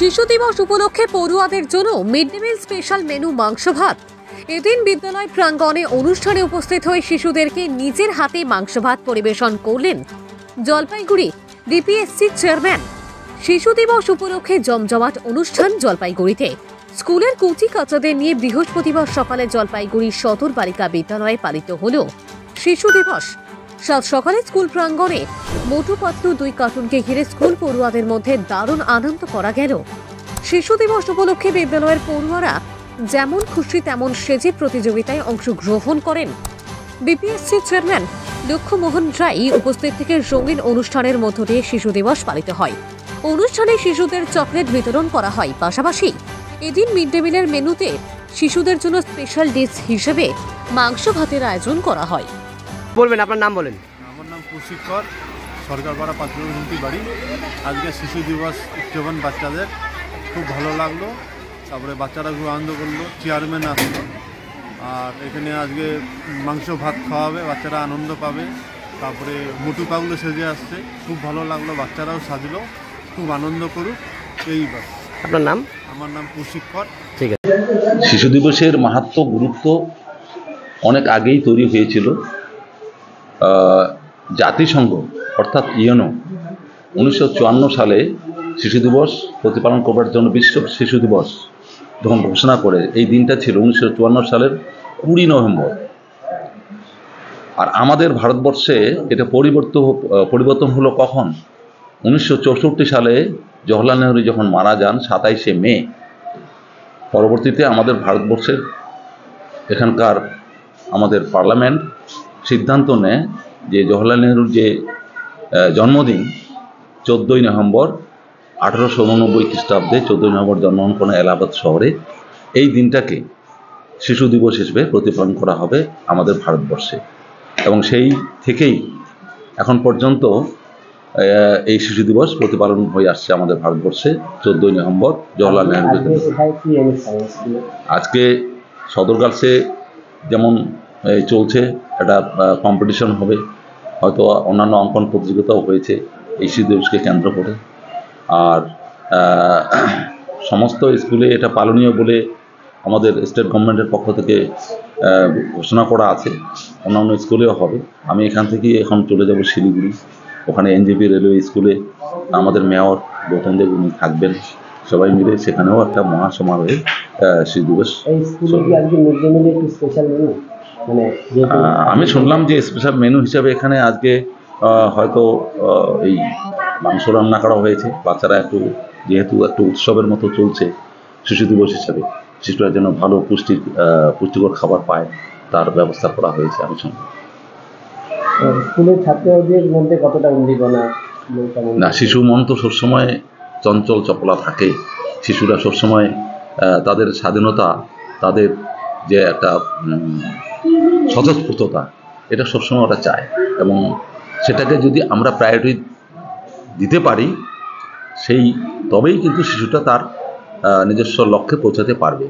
শিশু দিবস উপলক্ষে পড়ুয়াদের জন্য mid day meal special menu মাংস ভাত। এদিন বিদ্যালয় প্রাঙ্গণে অনুষ্ঠানে উপস্থিত হয়ে শিশুদেরকে নিজের হাতে মাংস ভাত পরিবেশন করলেন জলপাইগুড়ি ডিপিএসসি চেয়ারম্যান। শিশু দিবস উপলক্ষে জমজমাট অনুষ্ঠান জলপাইগুড়িতে। স্কুলের কচি কাচাদের নিয়ে বৃহস্পতিবার সকালে জলপাইগুড়ি সদর বালিকা বিদ্যালয়ে পালিত হল শিশু দিবস। সাত সকালে স্কুল প্রাঙ্গণে মোটু পাতলু 2 কার্টুনকে ঘিরে স্কুল পড়ুয়াদের মধ্যে দারুণ আনন্দ করা গেল। শিশু দিবস উপলক্ষে বিদ্যালয়ের পড়ুয়ারা যেমন খুশি তেমন সেজে প্রতিযোগিতায় অংশগ্রহণ করেন। বিপিএসসি চেয়ারম্যান লক্ষ্যমোহন রায় উপস্থিত থেকে রঙিন অনুষ্ঠানের মধ্য দিয়ে শিশু দিবস পালিত হয়। অনুষ্ঠানে শিশুদের চকলেট বিতরণ করা হয়। পাশাপাশি এদিন মিড ডে মিলের মেনুতে শিশুদের জন্য স্পেশাল ডিশ হিসেবে মাংস ভাতের আয়োজন করা হয়। বলবেন, আপনার নাম বলেন। আমার নাম কৌশিকর, সরকারপাড়া পাঁচটি বাড়ি। আজকে শিশু দিবস উদযাপন বাচ্চাদের খুব ভালো লাগলো। তারপরে বাচ্চারা খুব আনন্দ করলো, চেয়ারম্যান আসলো, আর এখানে আজকে মাংস ভাত খাওয়াবে, বাচ্চারা আনন্দ পাবে। তারপরে মোটু পাগলু সেজে আসছে, খুব ভালো লাগলো, বাচ্চারাও সাজলো, খুব আনন্দ করুক, এই ব্যাস। আপনার নাম? আমার নাম কৌশিকর। ঠিক আছে। শিশু দিবসের মাহাত্ম্য গুরুত্ব অনেক আগেই তৈরি হয়েছিল। জাতিসংঘ অর্থাৎ ইউএনও 1954 সালে শিশু দিবস প্রতিপালন করবার জন্য বিশ্ব শিশু দিবস যখন ঘোষণা করে, এই দিনটা ছিল 1954 সালের 20 নভেম্বর। আর আমাদের ভারতবর্ষে এটা পরিবর্তন হলো কখন? 1964 সালে জওহরলাল নেহরু যখন মারা যান 27শে মে। পরবর্তীতে আমাদের ভারতবর্ষের এখানকার আমাদের পার্লামেন্ট সিদ্ধান্ত নেয় যে জওহরলাল নেহরুর যে জন্মদিন 14ই নভেম্বর 1889 খ্রিস্টাব্দে 14ই নভেম্বর জন্মগ্রহণ করেন এলাহাবাদ শহরে। এই দিনটাকে শিশু দিবস হিসেবে প্রতিপালন করা হবে আমাদের ভারতবর্ষে, এবং সেই থেকেই এখন পর্যন্ত এই শিশু দিবস প্রতিপালন হয়ে আসছে আমাদের ভারতবর্ষে 14ই নভেম্বর জওহরলাল নেহরু। আজকে সদর গার্লসে যেমন চলছে একটা কম্পিটিশন হবে, হয়তো অন্যান্য অঙ্কন প্রতিযোগিতাও হয়েছে এই শিশু দিবসকে কেন্দ্র করে। আর সমস্ত স্কুলে এটা পালনীয় বলে আমাদের স্টেট গভর্নমেন্টের পক্ষ থেকে ঘোষণা করা আছে, অন্যান্য স্কুলেও হবে। আমি এখান থেকে এখন চলে যাব শিলিগুড়ি, ওখানে এনজেপি রেলওয়ে স্কুলে আমাদের মেয়র গৌতম দেব উনি থাকবেন, সবাই মিলে সেখানেও একটা মহাসমারোহে শিশু দিবস। আমি শুনলাম যে স্পেশাল মেনু হিসাবে এখানে আজকে হয়তো এই মাংস রান্না করা হয়েছে। বাচ্চারা যেহেতু একটু উৎসবের মতো চলছে শিশু দিবস হিসাবে, শিশুরা যেন ভালো পুষ্টিকর খাবার পায় তার ব্যবস্থা করা হয়েছে। আমি শুনলাম স্কুলের ছাত্রদের মধ্যে কতটা উদ্দীপনা? না, শিশু মন তো সবসময় চঞ্চল চপলা থাকে। শিশুরা সবসময় তাদের স্বাধীনতা, তাদের যে একটা স্বতঃস্ফূর্ততা, এটা সবসময় ওরা চায়, এবং সেটাকে যদি আমরা প্রায়োরিটি দিতে পারি তবেই কিন্তু শিশুটা তার নিজস্ব লক্ষ্যে পৌঁছাতে পারবে।